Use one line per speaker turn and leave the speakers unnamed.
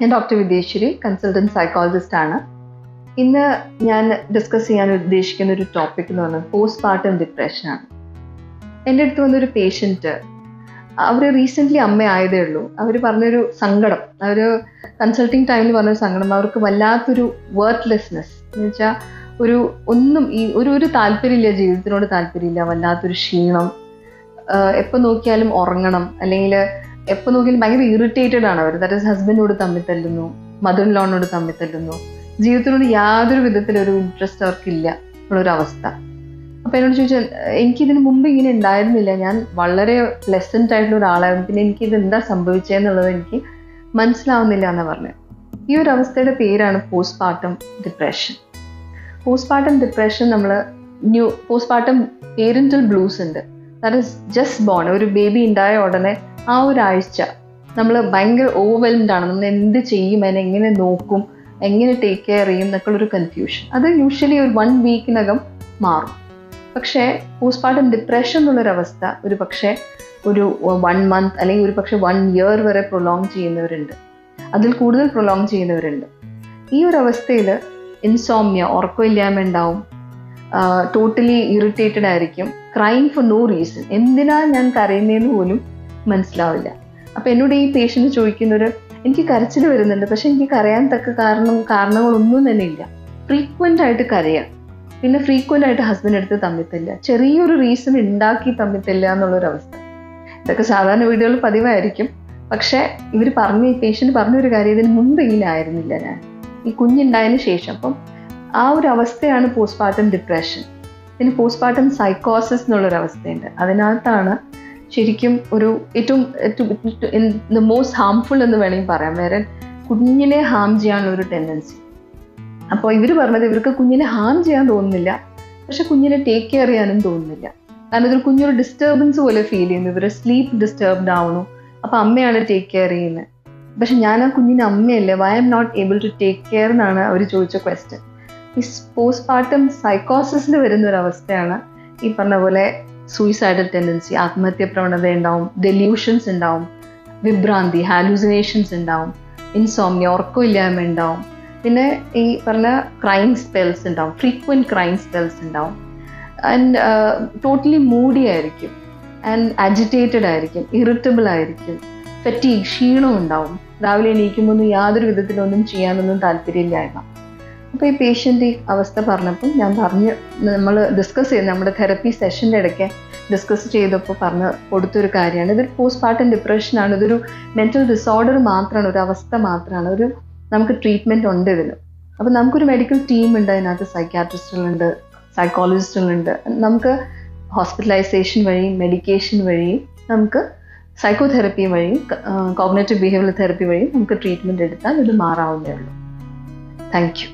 ഞാൻ doctor വിദ്യേശ്വരി, consultant psychologist ആണ്. ഇന്ന് ഞാൻ ഡിസ്കസ് ചെയ്യാൻ ഉദ്ദേശിക്കുന്ന ഒരു ടോപ്പിക് എന്ന് പറഞ്ഞാൽ പോസ്റ്റ്പാർട്ടം ഡിപ്രഷനാണ്. എൻ്റെ അടുത്ത് വന്നൊരു പേഷ്യൻറ്റ്, അവർ റീസെൻ്റ്ലി അമ്മയായതേ ഉള്ളൂ. അവർ പറഞ്ഞൊരു സങ്കടം, അവർ കൺസൾട്ടിങ് ടൈമിൽ പറഞ്ഞൊരു സങ്കടം, അവർക്ക് വല്ലാത്തൊരു വർത്ത്ലെസ്നെസ് എന്ന് വെച്ചാൽ ഒരു താല്പര്യമില്ല, ജീവിതത്തിനോട് താല്പര്യമില്ല, വല്ലാത്തൊരു ക്ഷീണം, എപ്പോൾ നോക്കിയാലും ഉറങ്ങണം, അല്ലെങ്കിൽ എപ്പോൾ നോക്കിയാലും ഭയങ്കര ഇറിറ്റേറ്റഡ് ആണ് അവർ. ദാറ്റ് ഈസ് ഹസ്ബൻഡിനോട് തമ്മിൽ തല്ലുന്നു, മദർ ഇൻ ലോനോട് തമ്മിൽ തല്ലുന്നു, ജീവിതത്തിനോട് യാതൊരു വിധത്തിലൊരു ഇൻട്രസ്റ്റ് അവർക്കില്ല എന്നുള്ളൊരവസ്ഥ. അപ്പോൾ എന്നോട് ചോദിച്ചാൽ എനിക്കിതിന് മുമ്പ് ഇങ്ങനെ ഉണ്ടായിരുന്നില്ല, ഞാൻ വളരെ പ്ലസൻ്റ് ആയിട്ടുള്ള ഒരാളായിരുന്നു, പിന്നെ എനിക്കിത് എന്താ സംഭവിച്ചതെന്നുള്ളത് എനിക്ക് മനസ്സിലാവുന്നില്ല എന്നാണ് പറഞ്ഞത്. ഈ ഒരു അവസ്ഥയുടെ പേരാണ് postpartum depression. Postpartum depression postpartum parental blues ഉണ്ട്. ദാറ്റ് ഈസ് ജസ്റ്റ് ബോൺ, ഒരു ബേബി ഉണ്ടായ ഉടനെ ആ ഒരാഴ്ച നമ്മൾ ഭയങ്കര ഓവർവെൽംഡ് ആണ്. നമ്മൾ എന്ത് ചെയ്യും, അതിനെ എങ്ങനെ നോക്കും, എങ്ങനെ ടേക്ക് കെയർ ചെയ്യും എന്നൊക്കെയുള്ളൊരു കൺഫ്യൂഷൻ. അത് യൂഷ്വലി ഒരു 1 വീക്കിനകം മാറും. പക്ഷേ പോസ്റ്റ്പാർട്ടം ഡിപ്രഷൻ എന്നുള്ളൊരവസ്ഥ ഒരു പക്ഷേ ഒരു 1 മന്ത് അല്ലെങ്കിൽ ഒരു പക്ഷേ 1 ഇയർ വരെ പ്രൊലോങ് ചെയ്യുന്നവരുണ്ട്, അതിൽ കൂടുതൽ പ്രൊലോങ് ചെയ്യുന്നവരുണ്ട്. ഈ ഒരു അവസ്ഥയിൽ ഇൻസോംനിയ, ഉറക്കമില്ലായ്മ ഉണ്ടാവും, ടോട്ടലി ഇറിറ്റേറ്റഡ് ആയിരിക്കും, ക്രൈം ഫോർ നോ റീസൺ, എന്തിനാ ഞാൻ കരയുന്നതെന്ന് പോലും മനസ്സിലാവില്ല. അപ്പോൾ എന്നോട് ഈ പേഷ്യൻ്റ് ചോദിക്കുന്നൊരു, എനിക്ക് കരച്ചിൽ വരുന്നുണ്ട്, പക്ഷെ എനിക്ക് കരയാൻ തക്ക കാരണങ്ങളൊന്നും തന്നെ ഇല്ല, ഫ്രീക്വൻ്റ് ആയിട്ട് കരയാം, പിന്നെ ഫ്രീക്വൻ്റ് ആയിട്ട് ഹസ്ബൻഡ് അടുത്ത് തമ്മിത്തില്ല, ചെറിയൊരു റീസൺ ഉണ്ടാക്കി തമ്മിത്തില്ല എന്നുള്ളൊരവസ്ഥ. ഇതൊക്കെ സാധാരണ വീടുകളിൽ പതിവായിരിക്കും. പക്ഷേ ഈ പേഷ്യൻ്റ് പറഞ്ഞൊരു കാര്യം, ഇതിന് മുമ്പ് ഇങ്ങനെ ആയിരുന്നില്ല ഞാൻ, ഈ കുഞ്ഞുണ്ടായതിന് ശേഷം. അപ്പം ആ ഒരു അവസ്ഥയാണ് പോസ്റ്റ്പാർട്ടം ഡിപ്രഷൻ. പിന്നെ പോസ്റ്റ്പാർട്ടം സൈക്കോസിസ് എന്നുള്ളൊരവസ്ഥയുണ്ട്. അതിനകത്താണ് ശരിക്കും ഏറ്റവും മോസ്റ്റ് ഹാംഫുൾ എന്ന് വേണമെങ്കിൽ പറയാം. വേറെ കുഞ്ഞിനെ ഹാം ചെയ്യാനുള്ളൊരു ടെൻഡൻസി. അപ്പോൾ ഇവർ പറഞ്ഞത് ഇവർക്ക് കുഞ്ഞിനെ ഹാം ചെയ്യാൻ തോന്നുന്നില്ല, പക്ഷെ കുഞ്ഞിനെ ടേക്ക് കെയർ ചെയ്യാനും തോന്നുന്നില്ല. കാരണം ഇതൊരു കുഞ്ഞൊരു ഡിസ്റ്റർബൻസ് പോലെ ഫീൽ ചെയ്യുന്നു, ഇവർ സ്ലീപ്പ് ഡിസ്റ്റർബ്ഡ് ആവുന്നു. അപ്പോൾ അമ്മയാണ് ടേക്ക് കെയർ ചെയ്യുന്നത്, പക്ഷെ ഞാൻ ആ കുഞ്ഞിൻ്റെ അമ്മയല്ലേ, why am not able to take care എന്നാണ് അവർ ചോദിച്ച ക്വസ്റ്റ്യൻ. ഈ പോസ്റ്റ്പാർട്ടം സൈക്കോസിസിൽ വരുന്നൊരവസ്ഥയാണ് ഈ പറഞ്ഞ പോലെ സൂയിസൈഡൽ ടെൻഡൻസി, ആത്മഹത്യ പ്രവണത ഉണ്ടാവും, ഡെല്യൂഷൻസ് ഉണ്ടാവും, വിഭ്രാന്തി, ഹാലൂസിനേഷൻസ് ഉണ്ടാവും, ഇൻസോംനിയ, ഉറക്കമില്ലായ്മ ഉണ്ടാവും, പിന്നെ ഈ പറഞ്ഞ ക്രൈം സ്പെൽസ് ഉണ്ടാവും, ഫ്രീക്വൻറ്റ് ക്രൈം സ്പെൽസ് ഉണ്ടാവും, ആൻഡ് ടോട്ടലി മൂഡി ആയിരിക്കും, ആൻഡ് അജിറ്റേറ്റഡ് ആയിരിക്കും, ഇറിറ്റബിൾ ആയിരിക്കും, ഫറ്റീഗ്, ക്ഷീണം ഉണ്ടാവും, രാവിലെ എണീക്കുമ്പോൾ യാതൊരു വിധത്തിലൊന്നും ചെയ്യാനൊന്നും താല്പര്യമില്ലായ്മ. അപ്പോൾ ഈ പേഷ്യൻ്റ് ഈ അവസ്ഥ പറഞ്ഞപ്പോൾ നമ്മൾ ഡിസ്കസ് ചെയ്ത് നമ്മുടെ തെറപ്പി സെഷൻ്റെ ഇടയ്ക്ക് ഡിസ്കസ് ചെയ്തപ്പോൾ കൊടുത്തൊരു കാര്യമാണ്, ഇതൊരു പോസ്റ്റ്പാർട്ടം ഡിപ്രഷനാണ്, ഇതൊരു മെൻ്റൽ ഡിസോർഡർ മാത്രമാണ്, ഒരു അവസ്ഥ മാത്രമാണ്, നമുക്ക് ട്രീറ്റ്മെൻറ്റ് ഉണ്ട് ഇതിന്. അപ്പോൾ നമുക്കൊരു മെഡിക്കൽ ടീം ഉണ്ട്, അതിനകത്ത് സൈക്യാട്രിസ്റ്റുകളുണ്ട്, സൈക്കോളജിസ്റ്റുകളുണ്ട്. നമുക്ക് ഹോസ്പിറ്റലൈസേഷൻ വഴിയും മെഡിക്കേഷൻ വഴിയും നമുക്ക് സൈക്കോതെറപ്പി വഴിയും കോഗ്നിറ്റീവ് ബിഹേവിയറൽ തെറപ്പി വഴിയും നമുക്ക് ട്രീറ്റ്മെൻറ്റ് എടുത്താൽ ഇത് മാറാവുന്നേ ഉള്ളൂ. Thank you.